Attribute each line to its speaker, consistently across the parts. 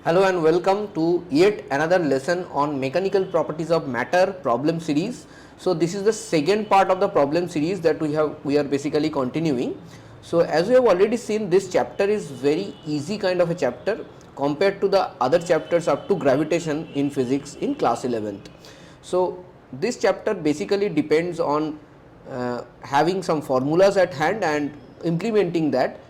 Speaker 1: Hello and welcome to yet another lesson on mechanical properties of matter problem series. So this is the second part of the problem series that we are basically continuing. So as we have already seen, this chapter is very easy kind of a chapter compared to the other chapters up to gravitation in physics in class 11th. So this chapter basically depends on having some formulas at hand and implementing that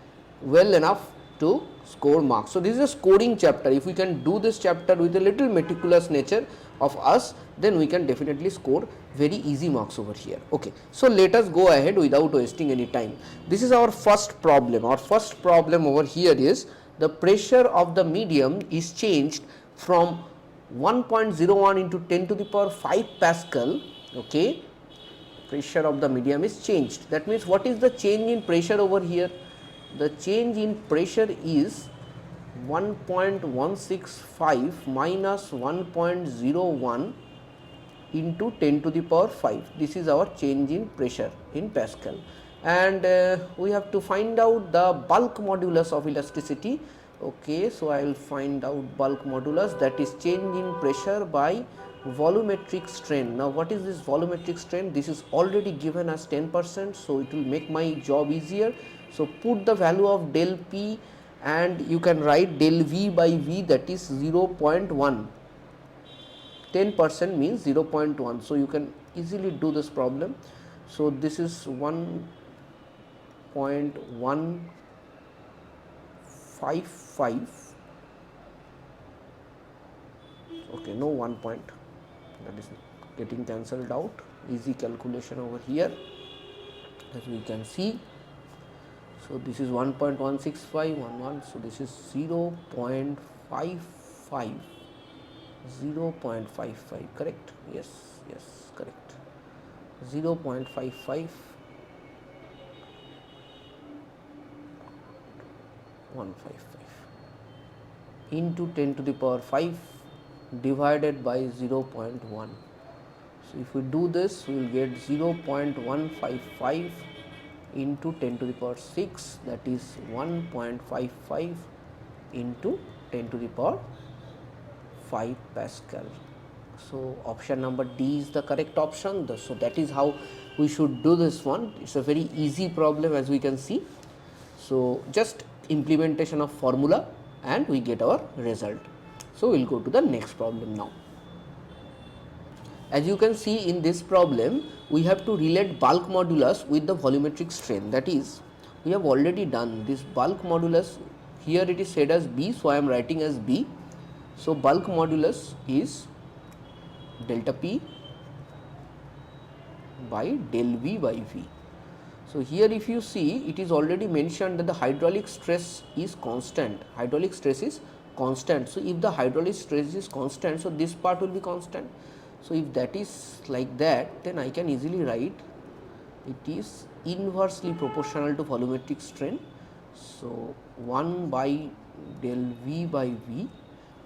Speaker 1: well enough to score marks. So this is a scoring chapter. If we can do this chapter with a little meticulous nature of us, then we can definitely score very easy marks over here. Okay, so let us go ahead without wasting any time. This is our first problem. Our first problem over here is the pressure of the medium is changed from 1.01 into 10 to the power 5 Pascal. Okay, pressure of the medium is changed. That means what is the change in pressure over here? The change in pressure is 1.165 minus 1.01 into 10 to the power 5. This is our change in pressure in Pascal, and we have to find out the bulk modulus of elasticity. Okay, so I will find out bulk modulus, that is change in pressure by volumetric strain. Now what is this volumetric strain? This is already given as 10%, so it will make my job easier. So put the value of del P and you can write del V by V, that is 0.1. 10% means 0.1. So you can easily do this problem. So this is 1.155. Okay, no 1 point, that is getting cancelled out. Easy calculation over here, as we can see. So this is 1.16511. So this is 0.55. 0.55, correct? Yes, correct. 0.55 into 10 to the power 5 divided by 0.1. So if we do this, we will get 0.155 into 10 to the power 6, that is 1.55 into 10 to the power 5 Pascal. So option number D is the correct option. So that is how we should do this one. It's a very easy problem, as we can see. So just implementation of formula and we get our result. So we will go to the next problem now. As you can see in this problem, we have to relate bulk modulus with the volumetric strain. That is, we have already done this bulk modulus. Here it is said as B, so I am writing as B. So bulk modulus is delta P by del V by V. So here if you see, it is already mentioned that the hydraulic stress is constant. Hydraulic stress is constant. So if the hydraulic stress is constant, so this part will be constant. So if that is like that, then I can easily write it is inversely proportional to volumetric strain. So 1 by del V by V,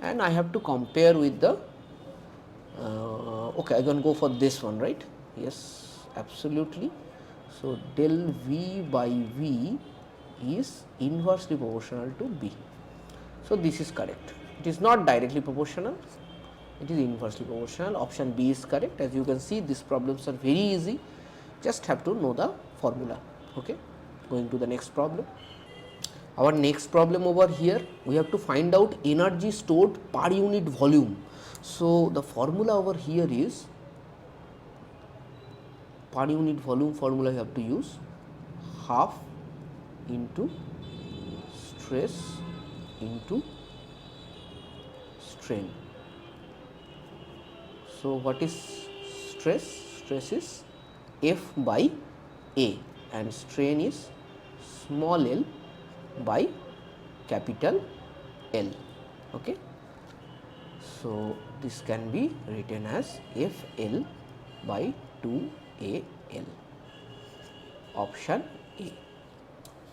Speaker 1: and I have to compare with the okay, I can go for this one, right? Yes, absolutely. So del V by V is inversely proportional to B. So this is correct. It is not directly proportional, it is inversely proportional. Option B is correct. As you can see, these problems are very easy, just have to know the formula. Okay, going to the next problem. Our next problem over here, we have to find out energy stored per unit volume. So the formula over here is per unit volume formula. You have to use half into stress into strain. So what is stress? Stress is F by A and strain is small l by capital L. Okay, so this can be written as FL by 2AL. Option A.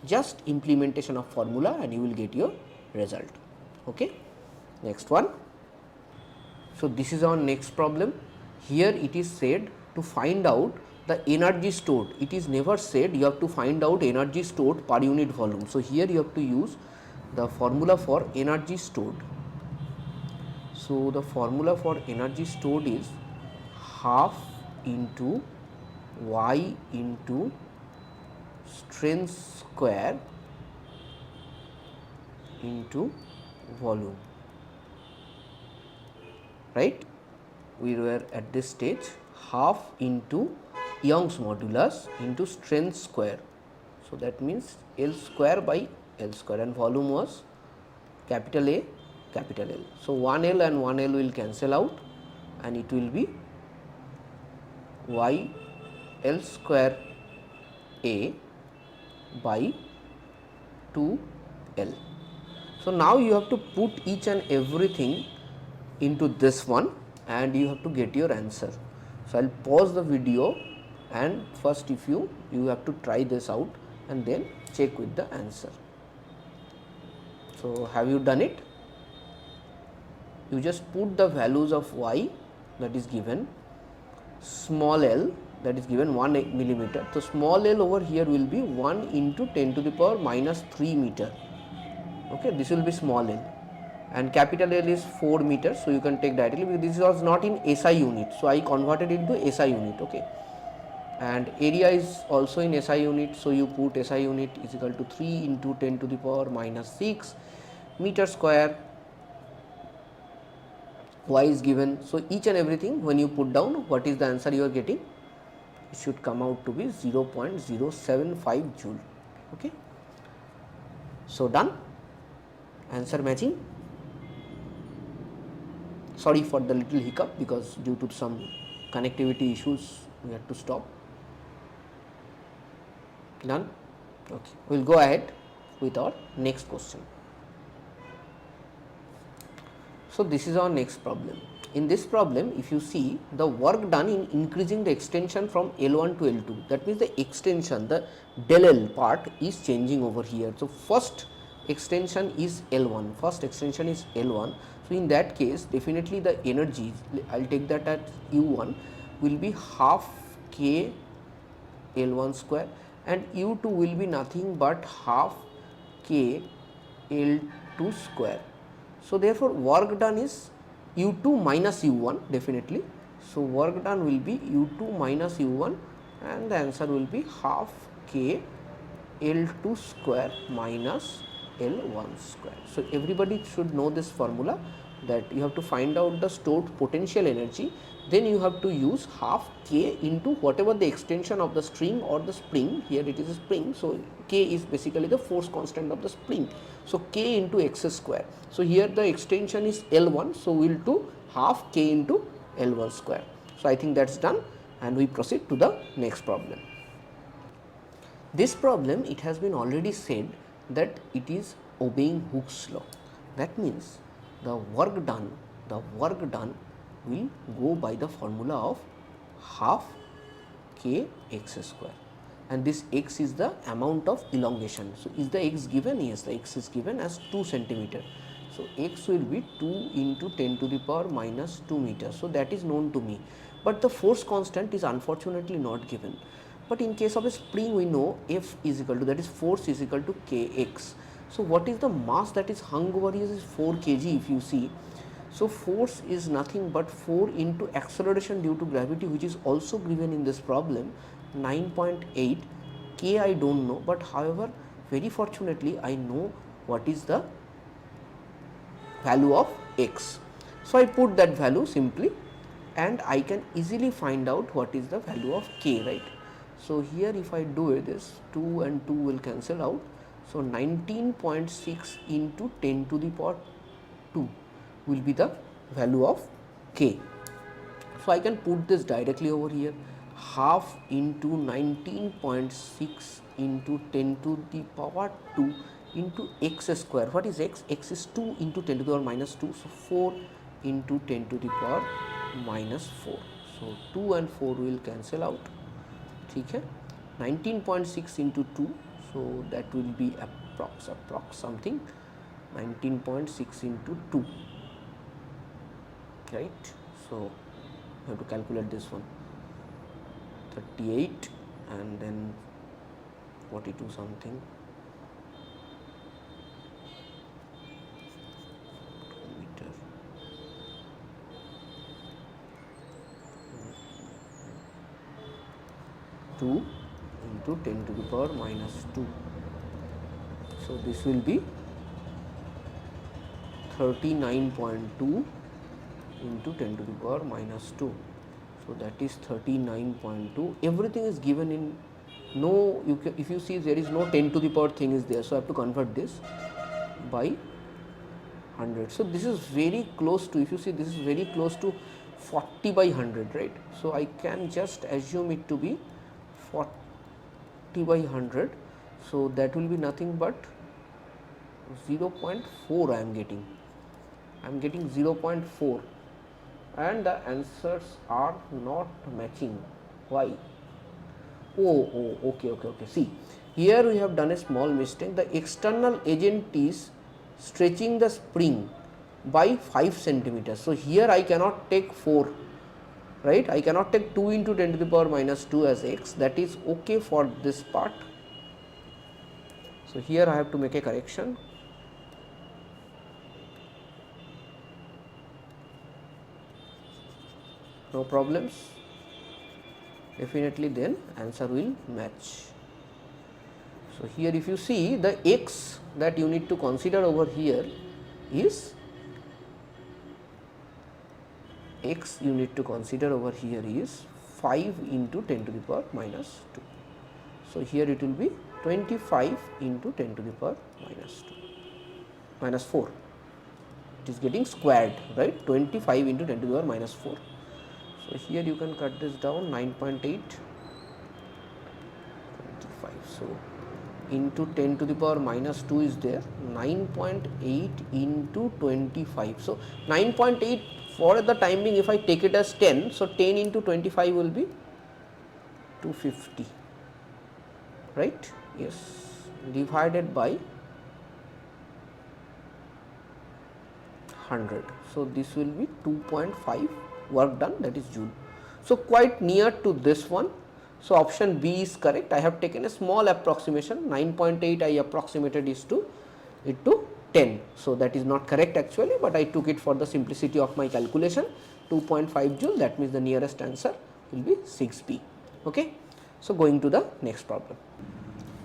Speaker 1: Just implementation of formula and you will get your result. Okay, next one. So this is our next problem. Here it is said to find out the energy stored. It is never said you have to find out energy stored per unit volume. So here you have to use the formula for energy stored. So the formula for energy stored is half into y into strength square into volume, right? We were at this stage, half into Young's modulus into strength square. So that means L square by L square, and volume was capital A, capital L. So 1L and 1L will cancel out, and it will be y L square A by 2L. So now you have to put each and everything into this one and you have to get your answer. So I'll pause the video, and first if you have to try this out and then check with the answer. So have you done it? You just put the values of y, that is given, small l, that is given 1 millimeter. So small l over here will be 1 into 10 to the power minus 3 meter. Okay, this will be small l, and capital L is 4 meters. So you can take directly, because this was not in SI unit, so I converted it to SI unit. Okay, and area is also in SI unit, so you put SI unit is equal to 3 into 10 to the power minus 6 meter square. Y is given. So each and everything, when you put down, what is the answer you are getting? It should come out to be 0.075 joule. Okay, so done. Answer matching. Sorry for the little hiccup, because due to some connectivity issues we had to stop. Done. Okay, we will go ahead with our next question. So this is our next problem. In this problem, if you see the work done in increasing the extension from L1 to L2, that means the extension, the del L part is changing over here. So first extension is L1, first extension is L1. So in that case, definitely the energy, I'll take that at U1, will be half K L1 square, and U2 will be nothing but half K L2 square. So therefore work done is U2 minus U1 definitely. So work done will be U2 minus U1, and the answer will be half K L2 square minus L1 square. So everybody should know this formula, that you have to find out the stored potential energy, then you have to use half K into whatever the extension of the string or the spring. Here it is a spring, so K is basically the force constant of the spring. So K into x square. So here the extension is L1, so we will do half K into L1 square. So I think that's done, and we proceed to the next problem. This problem, it has been already said that it is obeying Hooke's law. That means the work done will go by the formula of half K x square, and this x is the amount of elongation. So is the x given? Yes, the x is given as 2 centimeter. So x will be 2 into 10 to the power minus 2 meters. So that is known to me, but the force constant is unfortunately not given. But in case of a spring, we know F is equal to, that is force is equal to Kx. So what is the mass that is hung over here is 4 kg if you see. So force is nothing but 4 into acceleration due to gravity, which is also given in this problem, 9.8. K I don't know, but however very fortunately I know what is the value of x. So I put that value simply, and I can easily find out what is the value of K, right? So here if I do this, 2 and 2 will cancel out. So 19.6 into 10 to the power 2 will be the value of K. So I can put this directly over here, half into 19.6 into 10 to the power 2 into x square. What is x? X is 2 into 10 to the power minus 2. So 4 into 10 to the power minus 4. So 2 and 4 will cancel out. ठीक है, 19.6 into 2, so that will be approx something 19.6 into 2, right? So you have to calculate this one, 38 and then 42 something, meter. 2 into 10 to the power minus 2. So this will be 39.2 into 10 to the power minus 2. So that is 39.2. Everything is given in no, if you see there is no 10 to the power thing is there. So I have to convert this by 100. So this is very close to, if you see, this is very close to 40 by 100, right? So I can just assume it to be 40 by 100. So that will be nothing but 0.4 I am getting. I am getting 0.4 and the answers are not matching. Why? Okay. See, here we have done a small mistake. The external agent is stretching the spring by 5 centimeters. So here I cannot take 4, right? I cannot take 2 into 10 to the power minus 2 as x. That is okay for this part. So here I have to make a correction. No problems. Definitely then answer will match. So here if you see, the x that you need to consider over here is x you need to consider over here is 5 into 10 to the power minus 2. So here it will be 25 into 10 to the power minus 2 minus 4. It is getting squared, right? 25 into 10 to the power minus 4. So here you can cut this down, 9.8, 25. So into 10 to the power minus 2 is there, 9.8 into 25. So 9.8 for the time being, if I take it as 10, so 10 into 25 will be 250, right? Yes, divided by 100. So this will be 2.5 work done, that is joule. So quite near to this one. So option B is correct. I have taken a small approximation, 9.8 I approximated it to 10. So that is not correct actually, but I took it for the simplicity of my calculation. 2.5 joule, that means the nearest answer will be 6B. Okay. So going to the next problem.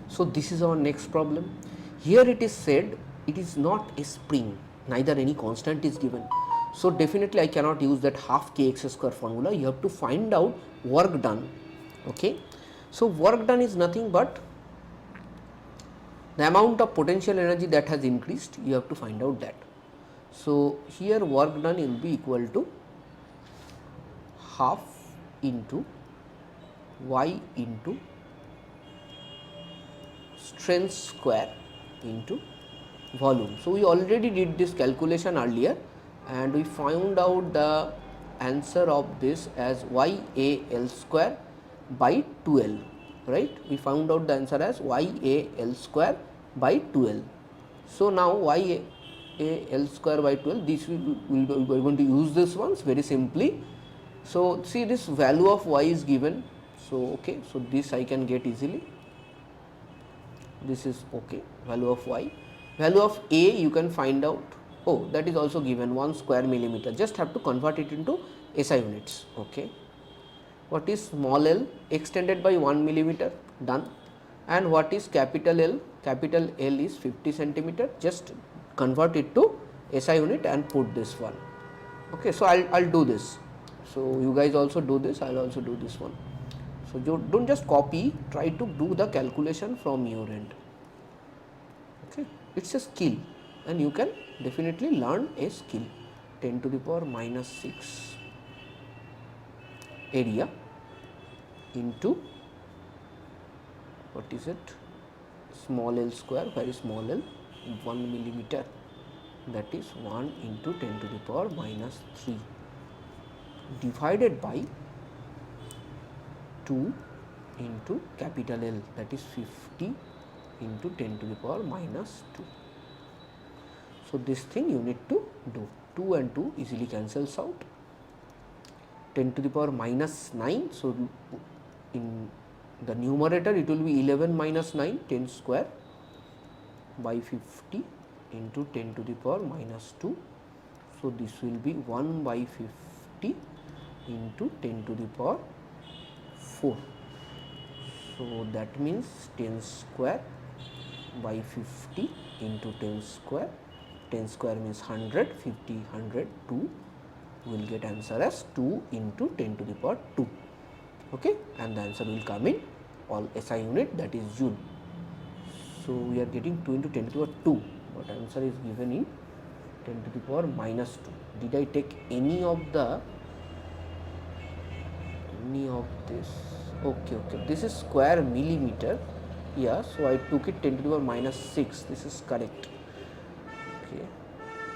Speaker 1: So this is our next problem. Here it is said it is not a spring, neither any constant is given. So definitely I cannot use that half kx square formula. You have to find out work done. Okay. So work done is nothing but the amount of potential energy that has increased. You have to find out that. So here work done will be equal to half into y into strength square into volume. So we already did this calculation earlier and we found out the answer of this as YAL square by 2L, right? We found out the answer as YAL square by 2L. So now YAL square by 12, this we are going to use this ones very simply. So see, this value of y is given. So okay, so this I can get easily. This is okay, value of y. Value of a you can find out. Oh, that is also given, 1 square millimeter. Just have to convert it into SI units. Okay. What is small l? Extended by 1 millimeter, done. And what is capital L? Capital L is 50 centimeter. Just convert it to SI unit and put this one. Okay, so I'll do this. So you guys also do this. I'll also do this one. So you don't just copy. Try to do the calculation from your end. Okay, it's a skill, and you can definitely learn a skill. 10 to the power minus 6 area into, what is it, small l square, very small l, 1 millimeter, that is 1 into 10 to the power minus 3 divided by 2 into capital L, that is 50 into 10 to the power minus 2. So this thing you need to do. 2 and 2 easily cancels out. 10 to the power minus 9. So in the numerator it will be 11 minus 9, 10 square by 50 into 10 to the power minus 2. So this will be 1 by 50 into 10 to the power 4. So that means 10 square by 50 into 10 square. 10 square means 100, 50, 100, 2. We will get answer as 2 into 10 to the power 2. Okay, and the answer will come in all SI unit, that is joule. So we are getting 2 into 10 to the power 2, but answer is given in 10 to the power minus 2. Did I take any of this? Okay, this is square millimeter. Yeah, so I took it 10 to the power minus 6. This is correct. Okay,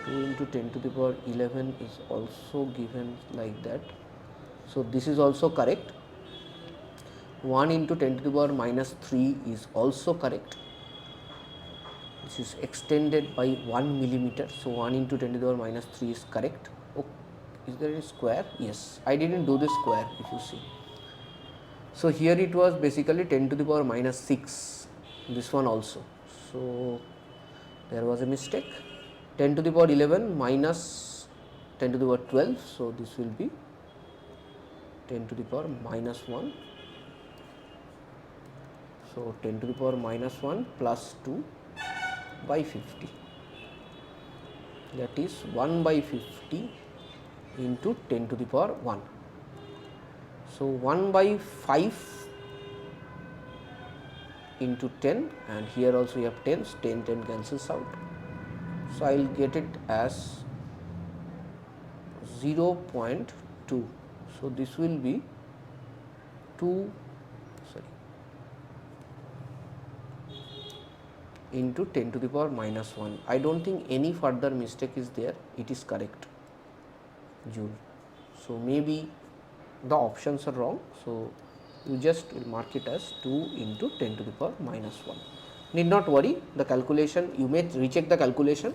Speaker 1: 2 into 10 to the power 11 is also given like that. So this is also correct. 1 into 10 to the power minus 3 is also correct. This is extended by 1 millimeter. So 1 into 10 to the power minus 3 is correct. Oh, is there a square? Yes, I didn't do the square if you see. So here it was basically 10 to the power minus 6, this one also. So there was a mistake. 10 to the power 11 minus 10 to the power 12. So this will be 10 to the power minus 1. So 10 to the power minus 1 plus 2 by 50. That is 1 by 50 into 10 to the power 1. So 1 by 5 into 10, and here also we have 10, 10 cancels out. So I will get it as 0.2. So this will be 2 into 10 to the power minus 1. I don't think any further mistake is there. It is correct, joule. So maybe the options are wrong. So you just will mark it as 2 into 10 to the power minus 1. Need not worry, the calculation, you may recheck the calculation.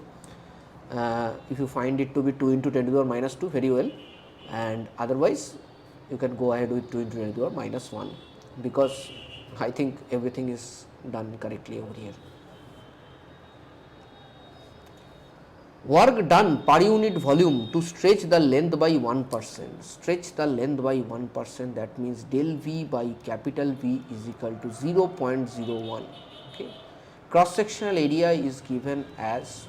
Speaker 1: If you find it to be 2 into 10 to the power minus 2, very well, and otherwise you can go ahead with 2 into 10 to the power minus 1, because I think everything is done correctly over here. Work done per unit volume to stretch the length by 1%. Stretch the length by 1%, that means del V by capital V is equal to 0.01. Okay. Cross sectional area is given as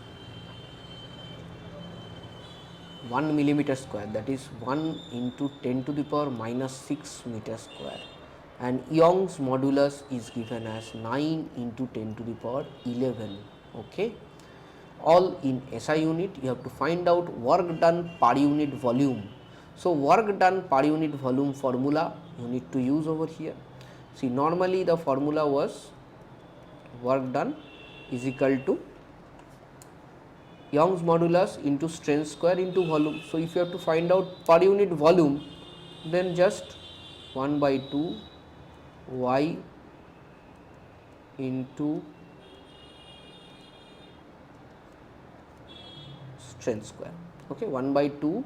Speaker 1: 1 millimeter square, that is 1 into 10 to the power minus 6 meter square, and Young's modulus is given as 9 into 10 to the power 11. Okay. All in SI unit. You have to find out work done per unit volume. So work done per unit volume formula you need to use over here. See, normally the formula was work done is equal to Young's modulus into strength square into volume. So if you have to find out per unit volume, then just 1 by 2 y into strength square. Okay, 1 by 2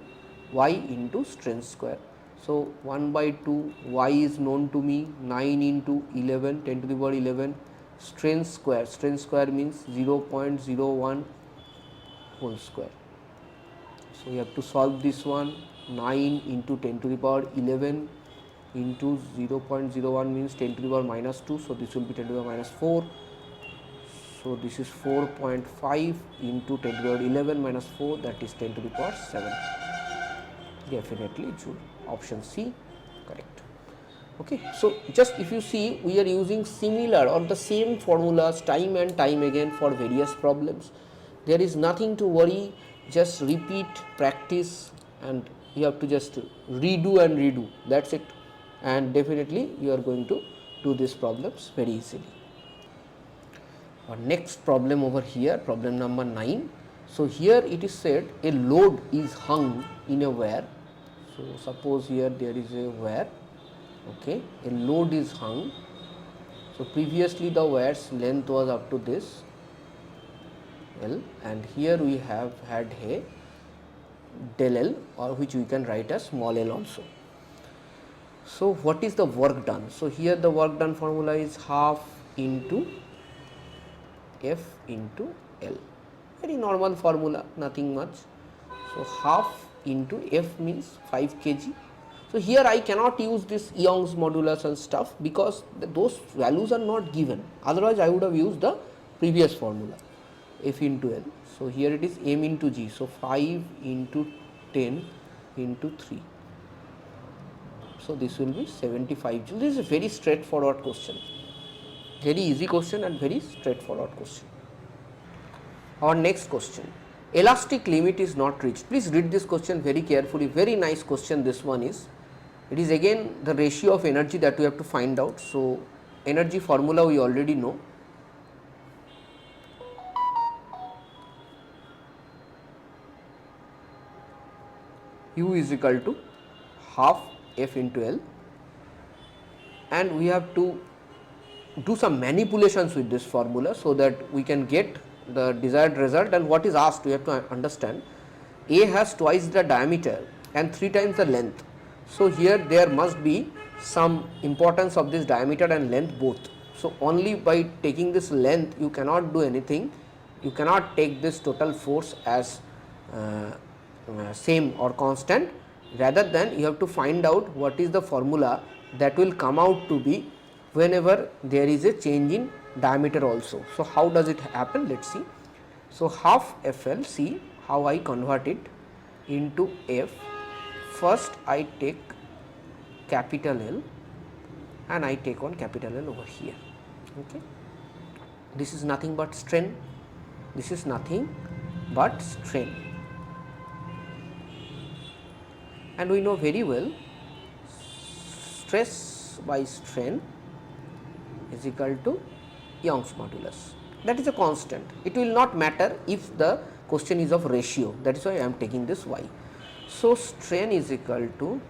Speaker 1: y into strength square. So 1 by 2 y is known to me, 9 into 11, 10 to the power 11, strength square means 0.01 whole square. So you have to solve this one. 9 into 10 to the power 11 into 0.01 means 10 to the power minus 2. So this will be 10 to the power minus 4. So this is 4.5 into 10 to the power 11 minus 4, that is 10 to the power 7. Definitely joule. Option C correct. Okay. So just if you see, we are using similar or the same formulas time and time again for various problems. There is nothing to worry, just repeat, practice, and you have to just redo and redo, that's it, and definitely you are going to do these problems very easily. Our next problem over here, problem number 9. So here it is said a load is hung in a wire. So suppose here there is a wire, okay, a load is hung. So previously the wire's length was up to this L, and here we have had a del L, or which we can write as small l also. So what is the work done? So here the work done formula is half into F into L, very normal formula, nothing much. So half into F means 5 kg, So, here I cannot use this Young's modulus and stuff because those values are not given, otherwise I would have used the previous formula F into L. So, here it is m into g. So, 5 into 10 into 3. So, this will be 75 joules. This is a very straightforward question, very easy question and very straightforward question. Our next question, elastic limit is not reached. Please read this question very carefully, very nice question this one is. It is again the ratio of energy that we have to find out. So, energy formula we already know. U is equal to half F into L, and we have to do some manipulations with this formula so that we can get the desired result. And what is asked, we have to understand A has twice the diameter and 3 times the length. So, here there must be some importance of this diameter and length both. So, only by taking this length you cannot do anything, you cannot take this total force as same or constant, rather than you have to find out what is the formula that will come out to be whenever there is a change in diameter also. So, how does it happen? Let us see. So, half FL, see how I convert it into F. First I take capital L and I take on capital L over here. Okay. This is nothing but strain, this is nothing but strain, and we know very well stress by strain is equal to Young's modulus. That is a constant. It will not matter if the question is of ratio, that is why I am taking this y. So, strain is equal to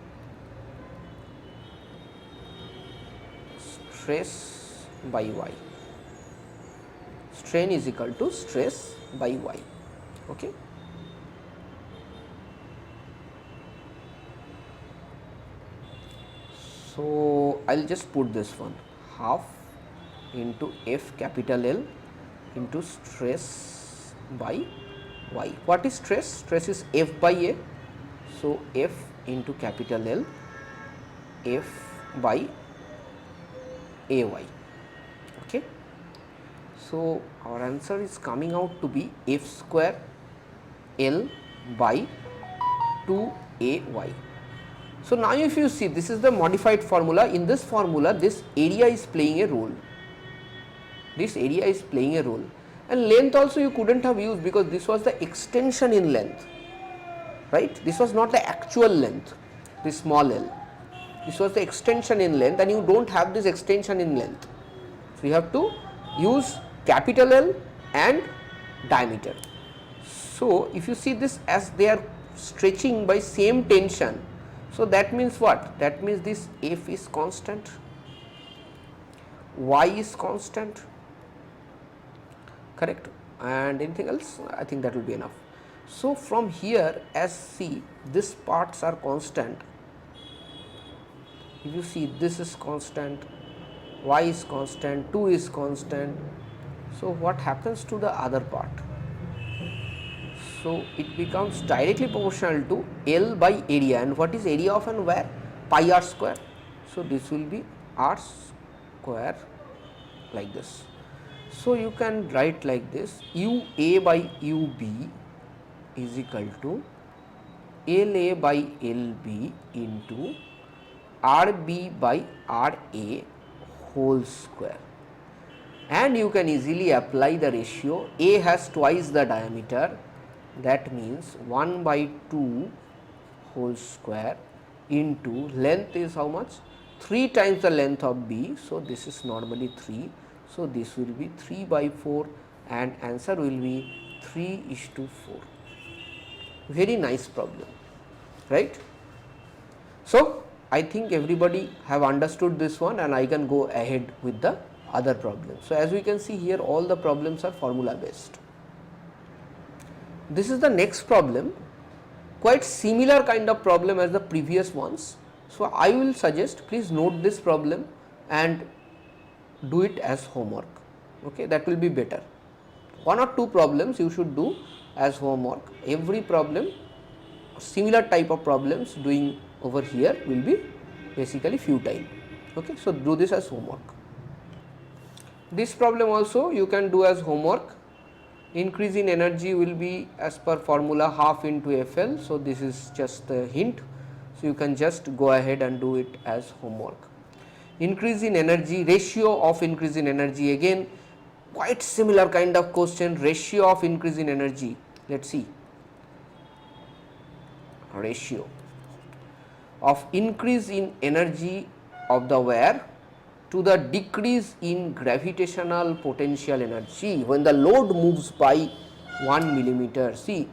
Speaker 1: stress by y. Strain is equal to stress by y. Okay. So, I will just put this one, half into F capital L into stress by y. What is stress? Stress is F by A. So, F into capital L, F by A y. Okay. So, our answer is coming out to be F square L by 2 A y. So, now if you see, this is the modified formula. In this formula, this area is playing a role. This area is playing a role, and length also you could not have used because this was the extension in length, right. This was not the actual length, this small l. This was the extension in length, and you do not have this extension in length. So, you have to use capital L and diameter. So, if you see this as they are stretching by same tension, so that means what? That means this F is constant, Y is constant, correct, and anything else, I think that will be enough. So, from here as see, these parts are constant. If you see, this is constant, Y is constant, 2 is constant. So, what happens to the other part? So, it becomes directly proportional to L by area, and what is area of and where? Pi r square. So, this will be r square like this. So, you can write like this, U A by U B is equal to L A by L B into R B by R A whole square, and you can easily apply the ratio. A has twice the diameter, that means 1 by 2 whole square into length is how much? 3 times the length of B. So, this is normally 3. So, this will be 3 by 4 and answer will be 3:4. Very nice problem, right. So, I think everybody have understood this one, and I can go ahead with the other problems. So, as we can see here, all the problems are formula based. This is the next problem, quite similar kind of problem as the previous ones. So, I will suggest please note this problem and do it as homework, okay, that will be better. 1 or 2 problems you should do as homework, every problem, similar type of problems doing over here will be basically futile. Okay, so do this as homework. This problem also you can do as homework. Increase in energy will be as per formula half into FL. So this is just a hint. So you can just go ahead and do it as homework. Increase in energy, ratio of increase in energy, again quite similar kind of question. Ratio of increase in energy, let us see, ratio of increase in energy of the wire to the decrease in gravitational potential energy when the load moves by 1 millimeter. See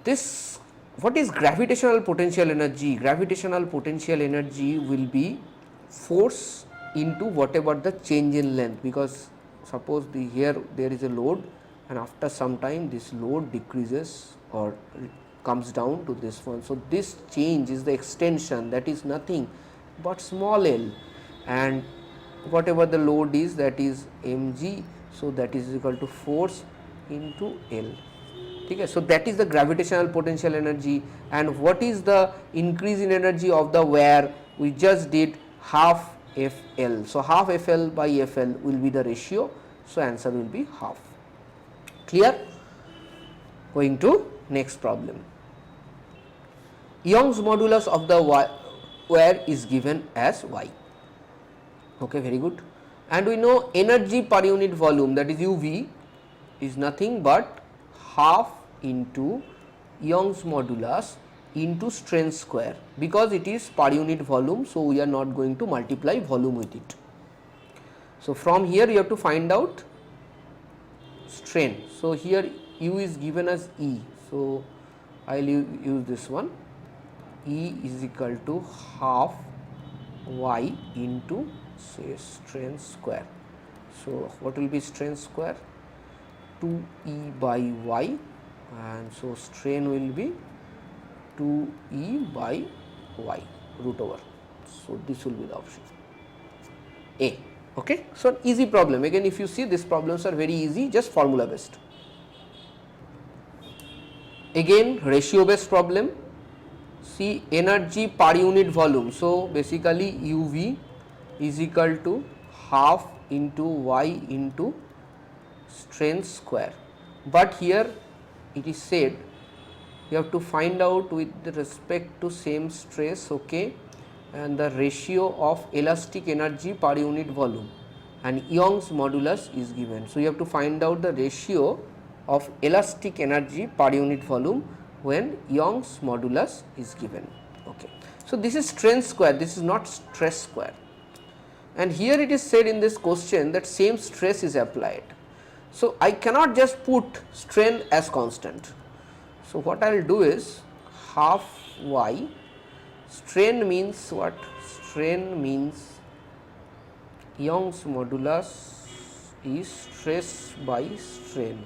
Speaker 1: this, what is gravitational potential energy? Gravitational potential energy will be force into whatever the change in length, because suppose here there is a load and after some time this load decreases or comes down to this one. So this change is the extension, that is nothing but small l, and whatever the load is, that is mg. So that is equal to force into L. Okay, so that is the gravitational potential energy. And what is the increase in energy of the wire? We just did half FL. So half FL by FL will be the ratio. So answer will be half. Clear? Going to next problem. Young's modulus of the wire is given as Y. Okay, very good. And we know energy per unit volume, that is UV, is nothing but half into Young's modulus into strength square, because it is per unit volume. So we are not going to multiply volume with it. So from here you have to find out strain. So here U is given as E. So I will use this one. E is equal to half Y into say strength square. So what will be strength square? 2E by Y, and so strain will be 2E by Y root over. So this will be the option A. Okay, so easy problem. Again, if you see, these problems are very easy, just formula based. Again, ratio based problem. See, energy per unit volume. So basically UV is equal to half into Y into strength square, but here it is said you have to find out with respect to same stress, okay, and the ratio of elastic energy per unit volume, and Young's modulus is given. So you have to find out the ratio of elastic energy per unit volume when Young's modulus is given. Okay, so this is strength square, this is not stress square, and here it is said in this question that same stress is applied. So I cannot just put strain as constant. So what I will do is half Y, strain means what? Strain means Young's modulus is stress by strain.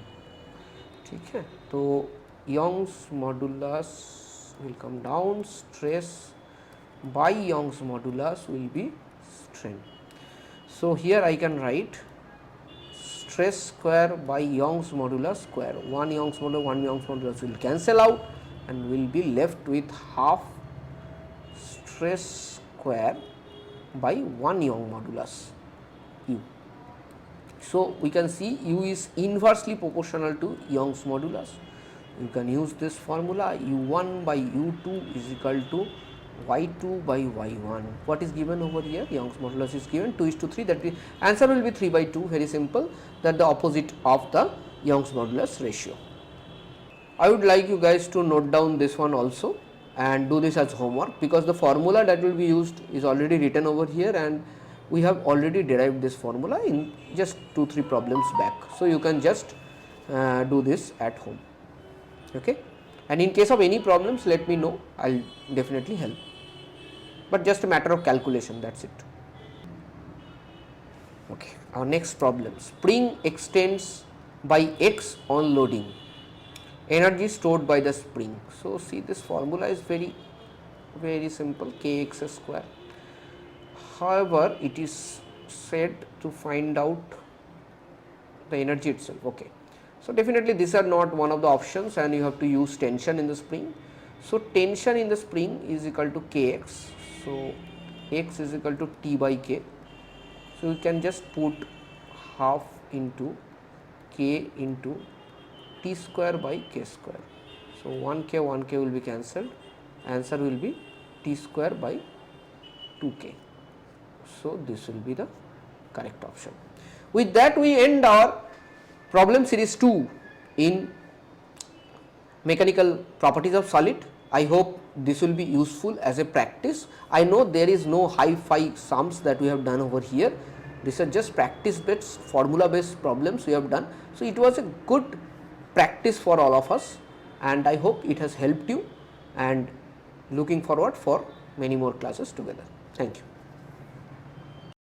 Speaker 1: Okay, so Young's modulus will come down, stress by Young's modulus will be strain. So here I can write stress square by Young's modulus square. One Young's modulus will cancel out and will be left with half stress square by 1 Young modulus U. So we can see U is inversely proportional to Young's modulus. You can use this formula, U1 by U2 is equal to Y2 by Y1. What is given over here? Young's modulus is given 2:3. That the answer will be 3/2. Very simple. That the opposite of the Young's modulus ratio. I would like you guys to note down this one also and do this as homework, because the formula that will be used is already written over here and we have already derived this formula in just 2-3 problems back. So you can just do this at home. Okay, and in case of any problems, let me know. I'll definitely help. But just a matter of calculation, that's it. Okay, our next problem. Spring extends by X on loading. Energy stored by the spring. So see, this formula is very simple, kx square. However, it is said to find out the energy itself. Okay, so definitely these are not one of the options and you have to use tension in the spring. So, tension in the spring is equal to Kx. So, x is equal to T by K. So, you can just put half into K into T square by K square. So, 1K will be cancelled, answer will be T square by 2K. So, this will be the correct option. With that we end our problem series 2 in mechanical properties of solid. I hope this will be useful as a practice. I know there is no hi-fi sums that we have done over here. These are just practice based, formula based problems we have done. So, it was a good practice for all of us, and I hope it has helped you, and looking forward for many more classes together. Thank you.